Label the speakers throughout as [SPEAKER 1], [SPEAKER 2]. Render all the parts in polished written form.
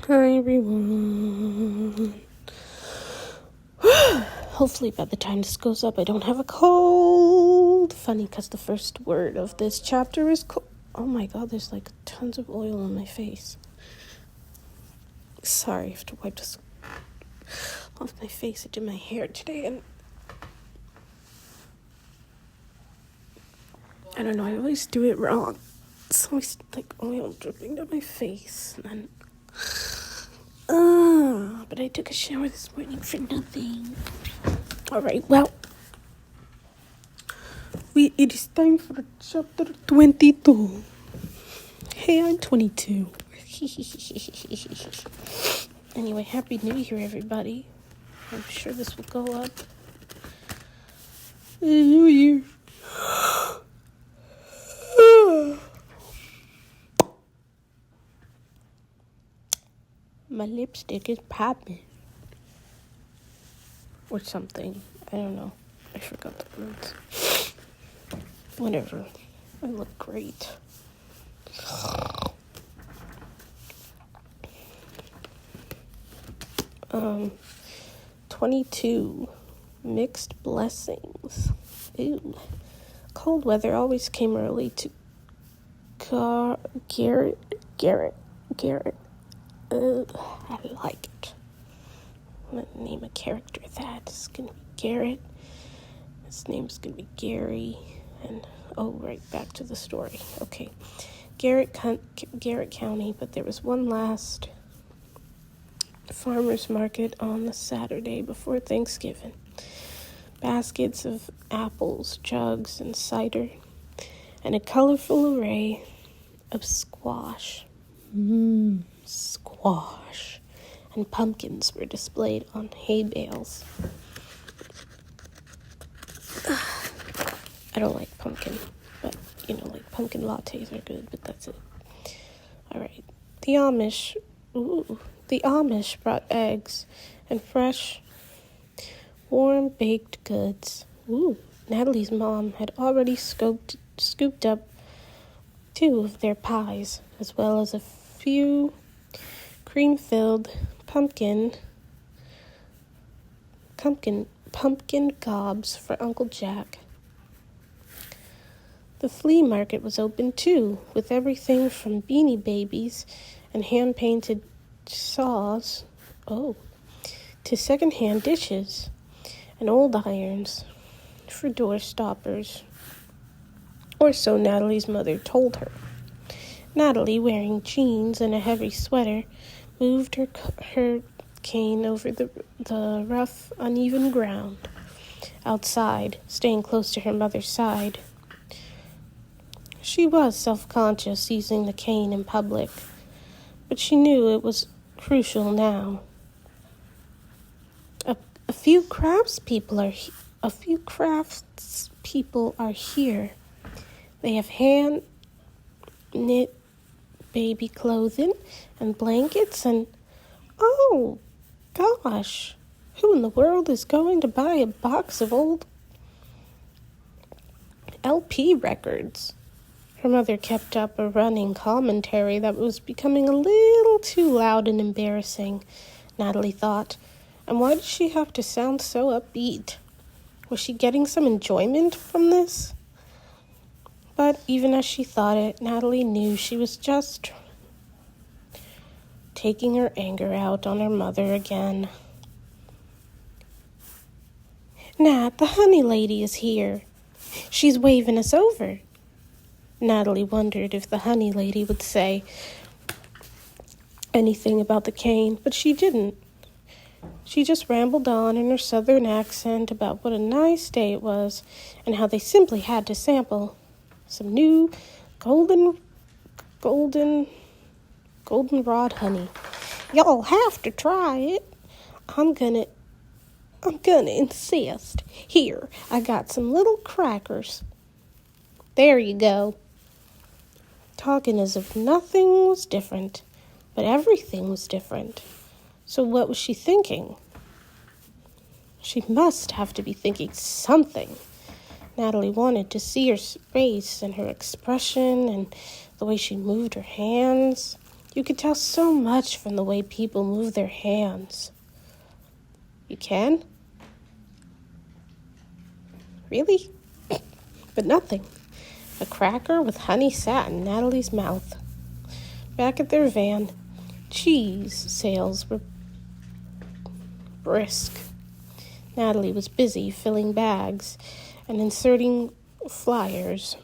[SPEAKER 1] Hi everyone. Hopefully by the time this goes up I don't have a cold. Funny because the first word of this chapter is cold. Oh my god, there's like tons of oil on my face. Sorry, I have to wipe this off my face. I did my hair today and I don't know, I always do it wrong. It's always like oil dripping down my face and then but I took a shower this morning for nothing. Alright, well, it is time for chapter 22. Hey, I'm 22. Anyway, Happy New Year, everybody. I'm sure this will go up. New Year. My lipstick is popping. Or something. I don't know. I forgot the words. Whatever. I look great. 22. Mixed blessings. Ooh. Cold weather always came early to Garrett. I like it. I'm gonna name a character that. It's gonna be Garrett. His name's gonna be Gary. And right back to the story. Okay, Garrett County, but there was one last farmer's market on the Saturday before Thanksgiving. Baskets of apples, jugs, and cider, and a colorful array of squash. Squash. And pumpkins were displayed on hay bales. I don't like pumpkin, but, like pumpkin lattes are good, but that's it. All right. The Amish brought eggs and fresh, warm baked goods. Natalie's mom had already scooped up 2 of their pies, as well as a few cream-filled pumpkin gobs for Uncle Jack. The flea market was open too, with everything from Beanie Babies and hand-painted saws, to second-hand dishes and old irons for door stoppers. Or so Natalie's mother told her. Natalie, wearing jeans and a heavy sweater, moved her cane over the rough, uneven ground outside, staying close to her mother's side. She was self-conscious using the cane in public, but she knew it was crucial now. A few craftspeople are here. They have hand-knit baby clothing and blankets and, oh, gosh, who in the world is going to buy a box of old LP records? Her mother kept up a running commentary that was becoming a little too loud and embarrassing, Natalie thought. And why did she have to sound so upbeat? Was she getting some enjoyment from this? But even as she thought it, Natalie knew she was just taking her anger out on her mother again. Nat, the honey lady is here. She's waving us over. Natalie wondered if the honey lady would say anything about the cane, but she didn't. She just rambled on in her southern accent about what a nice day it was and how they simply had to sample some new goldenrod honey. Y'all have to try it. I'm gonna insist. Here, I got some little crackers. There you go. Talking as if nothing was different, but everything was different. So what was she thinking? She must have to be thinking something. Natalie wanted to see her face and her expression and the way she moved her hands. You can tell so much from the way people move their hands. You can? Really? But nothing. A cracker with honey sat in Natalie's mouth. Back at their van, cheese sales were brisk. Natalie was busy filling bags and inserting flyers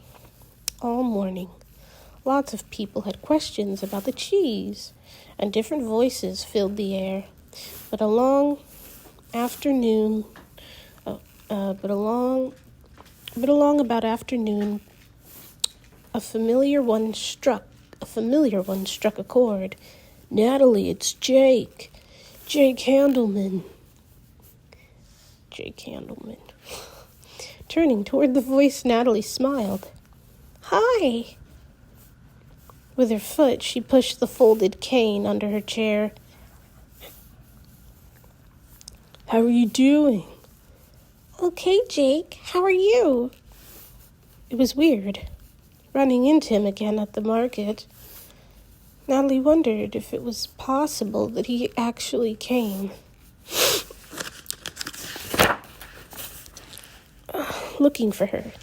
[SPEAKER 1] all morning. Lots of people had questions about the cheese, and different voices filled the air. But along about afternoon, a familiar one struck a chord. Natalie, it's Jake. Jake Handelman. Turning toward the voice, Natalie smiled. Hi. With her foot, she pushed the folded cane under her chair. How are you doing? Okay, Jake. How are you? It was weird, running into him again at the market. Natalie wondered if it was possible that he actually came. Looking for her.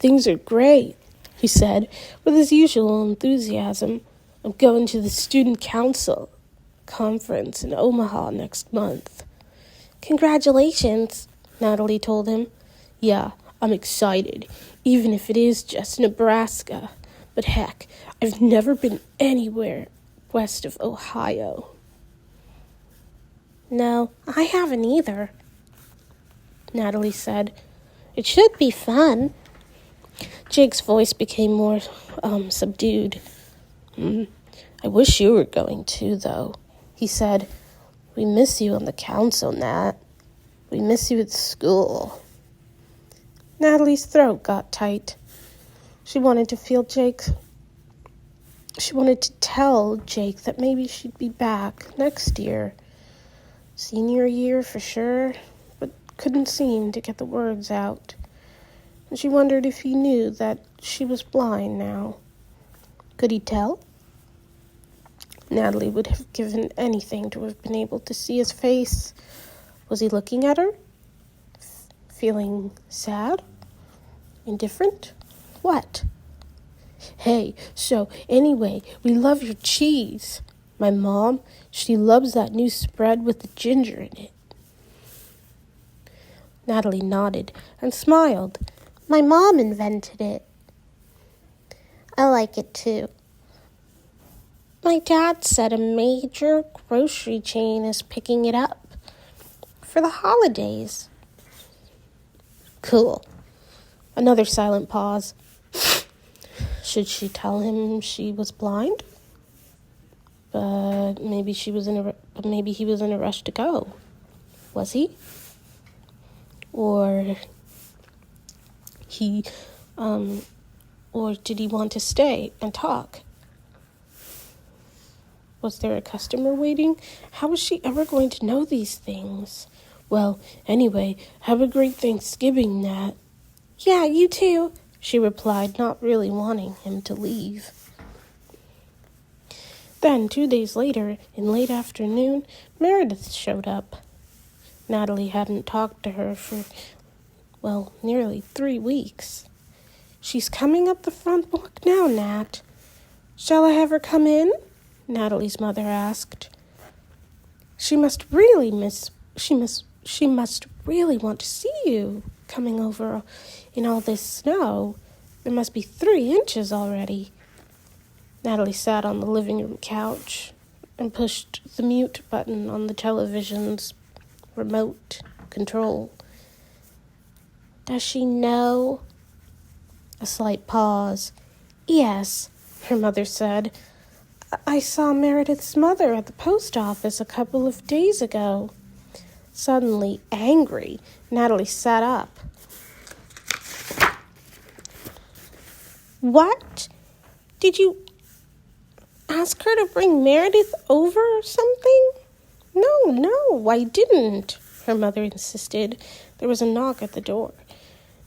[SPEAKER 1] Things are great, he said, with his usual enthusiasm. I'm going to the student council conference in Omaha next month. Congratulations, Natalie told him. Yeah, I'm excited, even if it is just Nebraska. But heck, I've never been anywhere west of Ohio. No, I haven't either, Natalie said. It should be fun. Jake's voice became more subdued. I wish you were going too, though, he said. We miss you on the council, Nat. We miss you at school. Natalie's throat got tight. She wanted to tell Jake that maybe she'd be back next year. Senior year for sure, but couldn't seem to get the words out. And she wondered if he knew that she was blind now. Could he tell? Natalie would have given anything to have been able to see his face. Was he looking at her? Feeling sad? Indifferent? What? Hey, so anyway, we love your cheese. My mom, she loves that new spread with the ginger in it. Natalie nodded and smiled. My mom invented it. I like it too. My dad said a major grocery chain is picking it up for the holidays. Cool. Another silent pause. Should she tell him she was blind? But maybe he was in a rush to go. Was he? Or did he want to stay and talk? Was there a customer waiting? How was she ever going to know these things? Well, anyway, have a great Thanksgiving, Nat. Yeah, you too, she replied, not really wanting him to leave. Then, 2 days later, in late afternoon, Meredith showed up. Natalie hadn't talked to her for, nearly 3 weeks. She's coming up the front walk now, Nat. Shall I have her come in? Natalie's mother asked. She must really want to see you coming over in all this snow. There must be 3 inches already. Natalie sat on the living room couch and pushed the mute button on the television's remote control. Does she know? A slight pause. Yes, her mother said. I saw Meredith's mother at the post office a couple of days ago. Suddenly angry, Natalie sat up. What? Did you ask her to bring Meredith over or something? No, I didn't, her mother insisted. There was a knock at the door.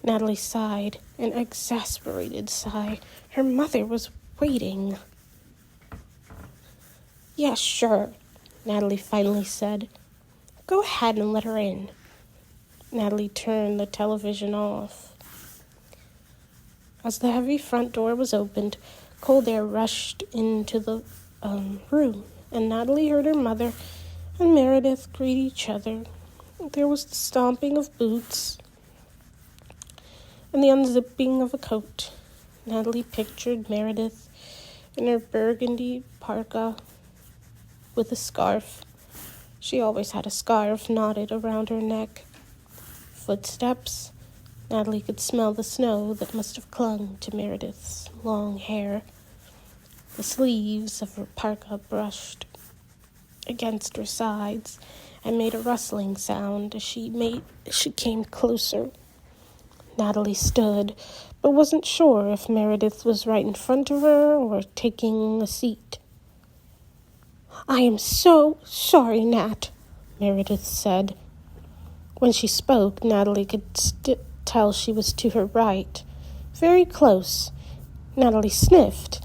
[SPEAKER 1] Natalie sighed, an exasperated sigh. Her mother was waiting. Yeah, sure, Natalie finally said. Go ahead and let her in. Natalie turned the television off. As the heavy front door was opened, cold air rushed into the room, and Natalie heard her mother and Meredith greet each other. There was the stomping of boots and the unzipping of a coat. Natalie pictured Meredith in her burgundy parka with a scarf. She always had a scarf knotted around her neck. Footsteps. Natalie could smell the snow that must have clung to Meredith's long hair. The sleeves of her parka brushed against her sides and made a rustling sound as she came closer. Natalie stood, but wasn't sure if Meredith was right in front of her or taking a seat. I am so sorry, Nat, Meredith said. When she spoke, Natalie could tell she was to her right, very close. Natalie sniffed,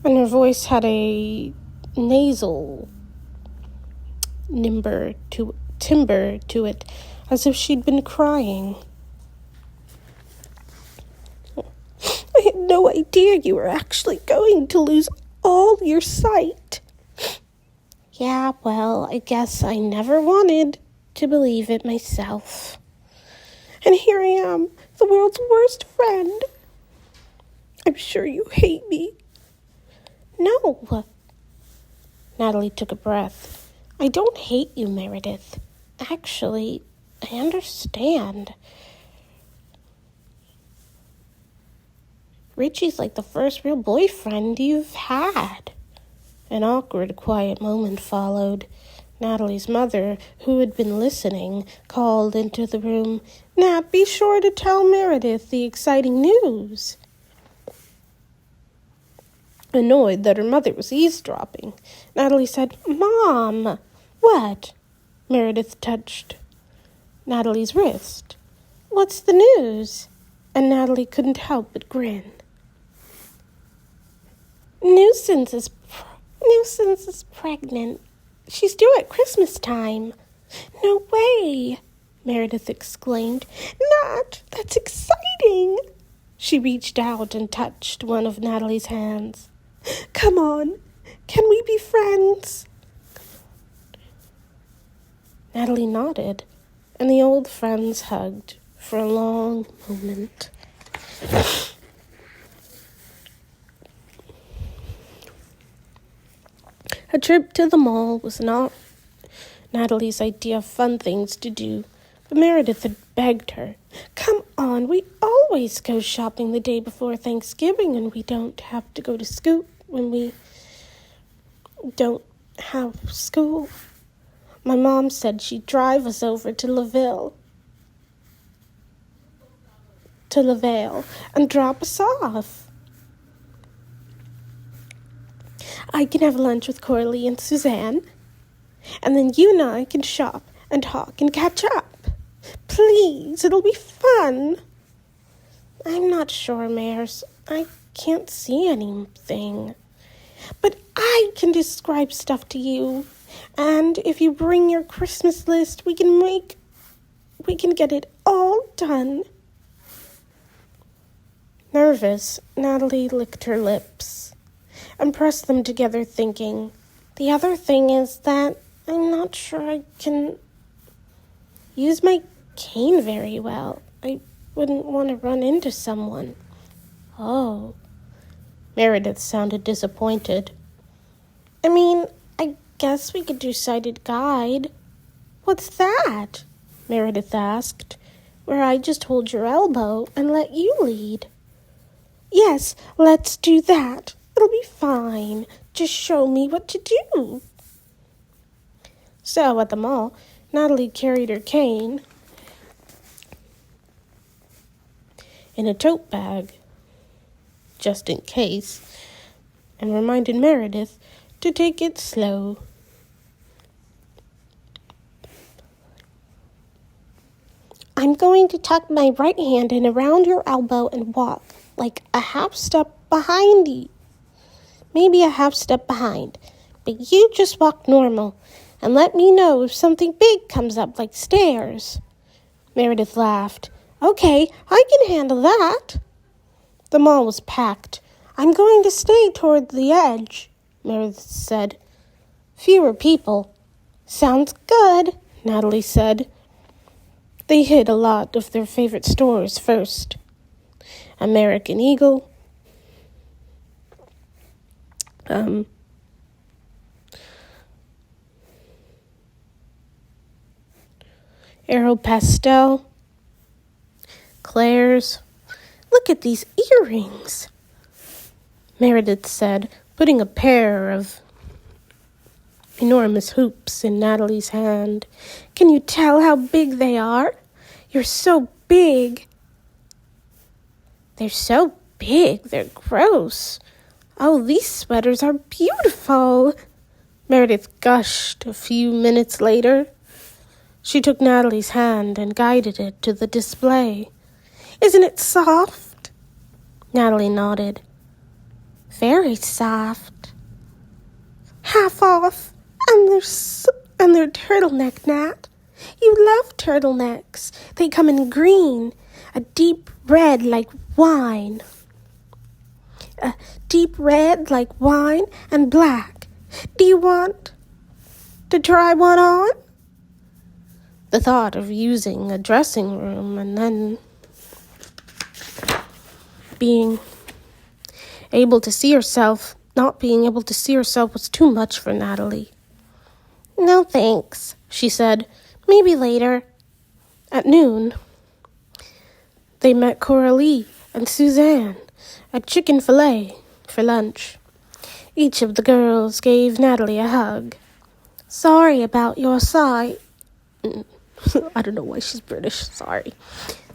[SPEAKER 1] and her voice had a nasal timbre to it, as if she'd been crying. I had no idea you were actually going to lose all your sight. Yeah, well, I guess I never wanted to believe it myself. And here I am, the world's worst friend. I'm sure you hate me. No. Natalie took a breath. I don't hate you, Meredith. Actually, I understand. Richie's like the first real boyfriend you've had. An awkward, quiet moment followed. Natalie's mother, who had been listening, called into the room, Nat, be sure to tell Meredith the exciting news. Annoyed that her mother was eavesdropping, Natalie said, Mom! What? Meredith touched Natalie's wrist. What's the news? And Natalie couldn't help but grin. Nuisance is pregnant. She's due at Christmas time. No way, Meredith exclaimed. Nat, that's exciting. She reached out and touched one of Natalie's hands. Come on, can we be friends? Natalie nodded, and the old friends hugged for a long moment. A trip to the mall was not Natalie's idea of fun things to do, but Meredith had begged her. Come on, we always go shopping the day before Thanksgiving, and we don't have to go to school when we don't have school. My mom said she'd drive us over to LaVale and drop us off. I can have lunch with Coralie and Suzanne, and then you and I can shop and talk and catch up. Please, it'll be fun. I'm not sure, Mares. I can't see anything. But I can describe stuff to you, and if you bring your Christmas list, we can get it all done. Nervous, Natalie licked her lips and pressed them together, thinking, the other thing is that I'm not sure I can use my cane very well. I wouldn't want to run into someone. Oh. Meredith sounded disappointed. I mean, I guess we could do sighted guide. What's that? Meredith asked, where I just hold your elbow and let you lead. Yes, let's do that. It'll be fine. Just show me what to do. So, at the mall, Natalie carried her cane in a tote bag, just in case, and reminded Meredith to take it slow. I'm going to tuck my right hand in around your elbow and walk like a half step behind you. Maybe a half step behind. but you just walk normal and let me know if something big comes up like stairs. Meredith laughed. Okay, I can handle that. The mall was packed. I'm going to stay toward the edge, Meredith said. Fewer people. Sounds good, Natalie said. They hit a lot of their favorite stores first. American Eagle, Aeropostale, Claire's. Look at these earrings, Meredith said, putting a pair of enormous hoops in Natalie's hand. Can you tell how big they are? You're so big. They're so big, they're gross. Oh, these sweaters are beautiful, Meredith gushed a few minutes later. She took Natalie's hand and guided it to the display. Isn't it soft? Natalie nodded. Very soft. Half off, and they're turtleneck, Nat. You love turtlenecks. They come in green, a deep red like wine. A deep red like wine and black. Do you want to try one on? The thought of using a dressing room and then being able to see herself, not being able to see herself was too much for Natalie. No thanks, she said. Maybe later. At noon, they met Coralie and Suzanne at Chicken Filet for lunch. Each of the girls gave Natalie a hug. Sorry about your sight. I don't know why she's British. Sorry.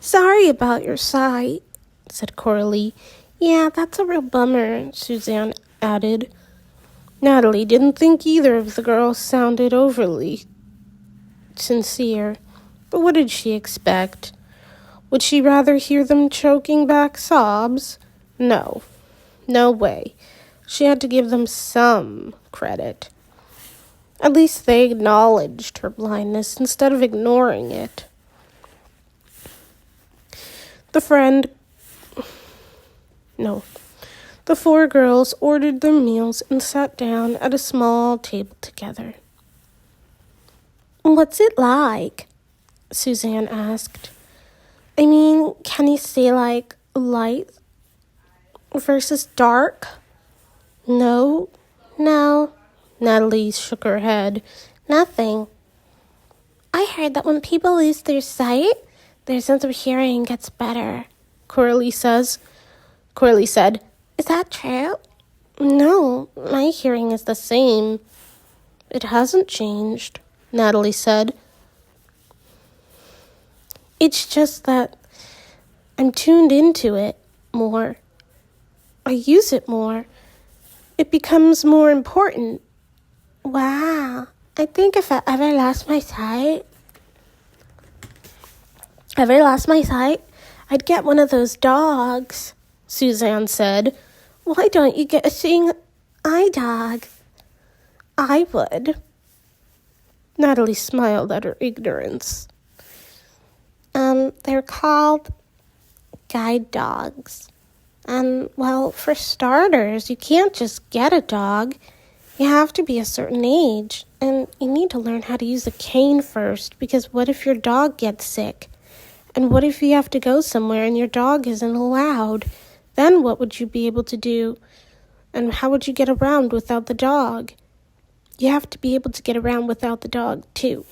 [SPEAKER 1] Sorry about your sight, said Coralie. Yeah, that's a real bummer, Suzanne added. Natalie didn't think either of the girls sounded overly sincere, but what did she expect? Would she rather hear them choking back sobs? No way. She had to give them some credit. At least they acknowledged her blindness instead of ignoring it. The four girls ordered their meals and sat down at a small table together. What's it like? Suzanne asked. I mean, can you say like light versus dark? No. Natalie shook her head. Nothing. I heard that when people lose their sight, their sense of hearing gets better, Coralie said. Is that true? No, my hearing is the same. It hasn't changed, Natalie said. It's just that I'm tuned into it more. I use it more. It becomes more important. Wow. I think if I ever lost my sight, I'd get one of those dogs, Suzanne said. Why don't you get a seeing eye dog? I would. Natalie smiled at her ignorance. They're called guide dogs. And, well, for starters, you can't just get a dog. You have to be a certain age. And you need to learn how to use a cane first, because what if your dog gets sick? And what if you have to go somewhere and your dog isn't allowed? Then what would you be able to do? And how would you get around without the dog? You have to be able to get around without the dog, too.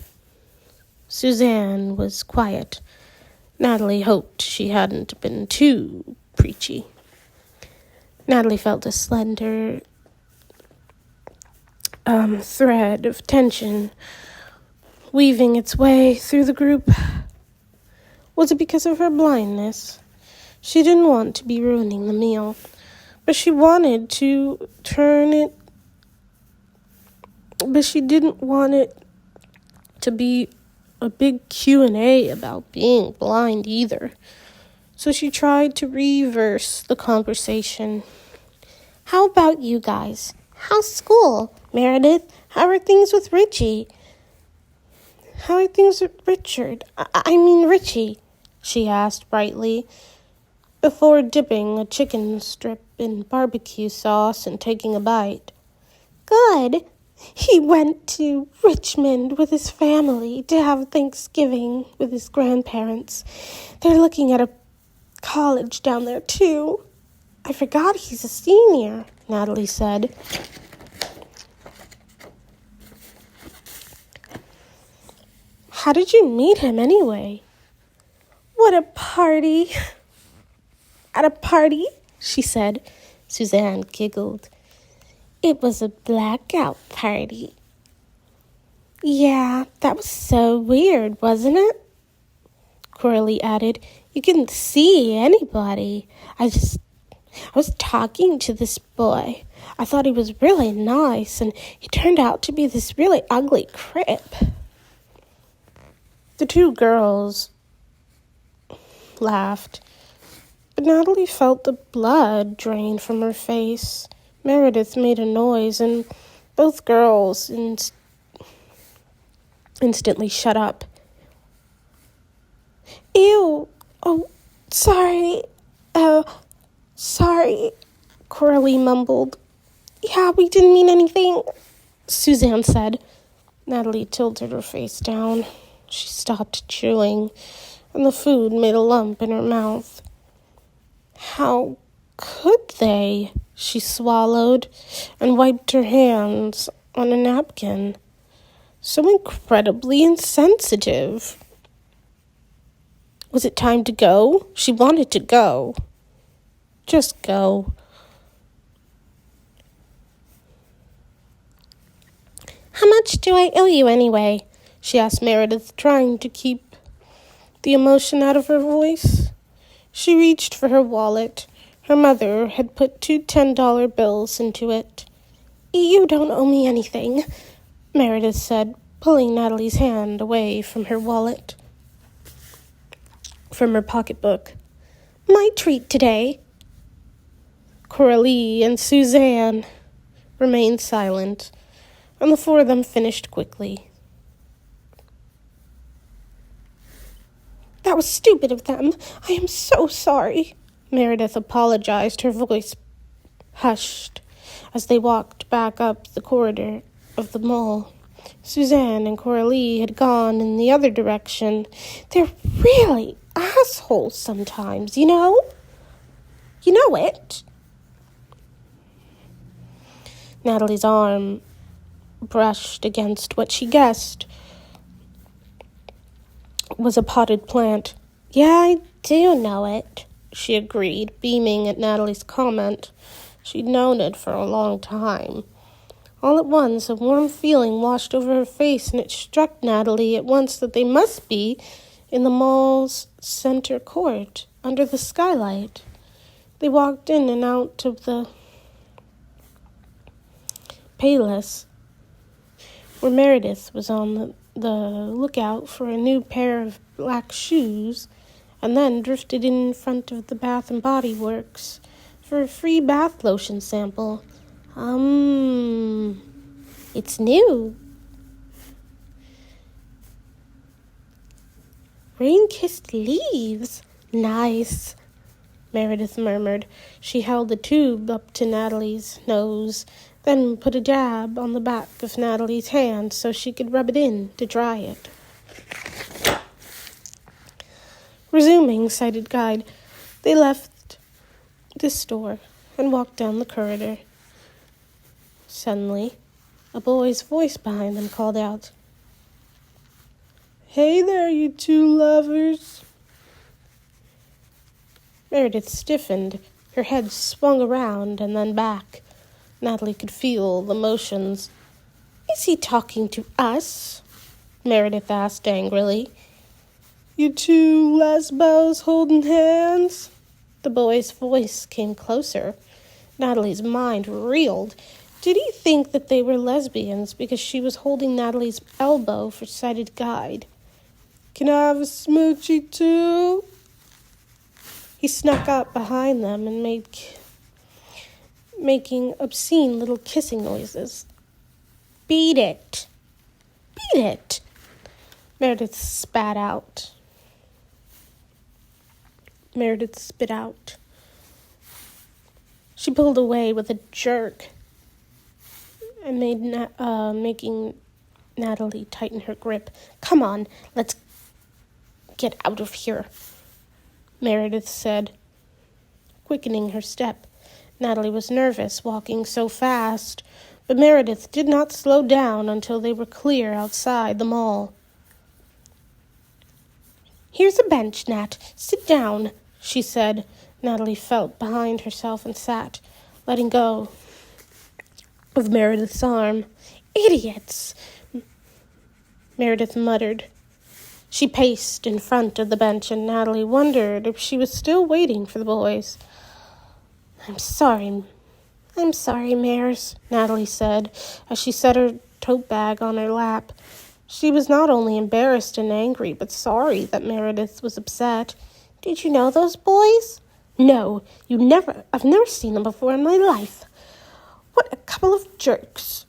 [SPEAKER 1] Suzanne was quiet. Natalie hoped she hadn't been too preachy. Natalie felt a slender thread of tension weaving its way through the group. Was it because of her blindness? She didn't want to be ruining the meal, but she wanted to but she didn't want it to be a big Q&A about being blind either. So she tried to reverse the conversation. How about you guys? How's school, Meredith? How are things with Richie? How are things with Richard? I mean Richie, she asked brightly, before dipping a chicken strip in barbecue sauce and taking a bite. Good. He went to Richmond with his family to have Thanksgiving with his grandparents. They're looking at a college down there, too. I forgot he's a senior, Natalie said. How did you meet him anyway? What a party. At a party, she said. Suzanne giggled. It was a blackout party. Yeah, that was so weird, wasn't it? Coralie added. You couldn't see anybody. I was talking to this boy. I thought he was really nice, and he turned out to be this really ugly crip. The two girls laughed, but Natalie felt the blood drain from her face. Meredith made a noise, and both girls instantly shut up. Ew! Oh, sorry. Sorry, Coralie mumbled. Yeah, we didn't mean anything, Suzanne said. Natalie tilted her face down. She stopped chewing, and the food made a lump in her mouth. How could they? She swallowed and wiped her hands on a napkin. So incredibly insensitive. Was it time to go? She wanted to go. Just go. How much do I owe you anyway? She asked Meredith, trying to keep the emotion out of her voice. She reached for her wallet. Her mother had put 2 $10 bills into it. You don't owe me anything, Meredith said, pulling Natalie's hand away from her wallet. From her pocketbook. My treat today. Coralie and Suzanne remained silent, and the four of them finished quickly. That was stupid of them. I am so sorry. Meredith apologized, her voice hushed, as they walked back up the corridor of the mall. Suzanne and Coralie had gone in the other direction. They're really assholes sometimes, you know? You know it. Natalie's arm brushed against what she guessed was a potted plant. Yeah, I do know it, she agreed, beaming at Natalie's comment. She'd known it for a long time. All at once, a warm feeling washed over her face, and it struck Natalie at once that they must be in the mall's center court, under the skylight. They walked in and out of the Payless, where Meredith was on the lookout for a new pair of black shoes, and then drifted in front of the Bath and Body Works for a free bath lotion sample. It's new. Rain-kissed leaves. Nice, Meredith murmured. She held the tube up to Natalie's nose, then put a dab on the back of Natalie's hand so she could rub it in to dry it. Resuming sighted guide, they left the store and walked down the corridor. Suddenly, a boy's voice behind them called out, Hey there, you two lovers. Meredith stiffened. Her head swung around and then back. Natalie could feel the motions. Is he talking to us? Meredith asked angrily. You two lesbos holding hands? The boy's voice came closer. Natalie's mind reeled. Did he think that they were lesbians because she was holding Natalie's elbow for sighted guide? Can I have a smoochie too? He snuck up behind them and making obscene little kissing noises. Beat it. Beat it. Meredith spat out. Meredith spit out. She pulled away with a jerk and making Natalie tighten her grip. Come on, let's get out of here, Meredith said, quickening her step. Natalie was nervous, walking so fast, but Meredith did not slow down until they were clear outside the mall. Here's a bench, Nat. Sit down, she said. Natalie felt behind herself and sat, letting go of Meredith's arm. Idiots, Meredith muttered. She paced in front of the bench, and Natalie wondered if she was still waiting for the boys. I'm sorry, Mares, Natalie said, as she set her tote bag on her lap. She was not only embarrassed and angry, but sorry that Meredith was upset. Did you know those boys? No, I've never seen them before in my life. What a couple of jerks.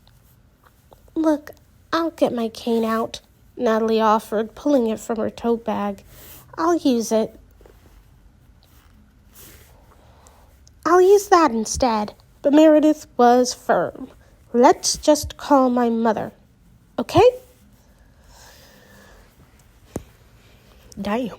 [SPEAKER 1] Look, I'll get my cane out, Natalie offered, pulling it from her tote bag. I'll use it. I'll use that instead. But Meredith was firm. Let's just call my mother, okay? Damn.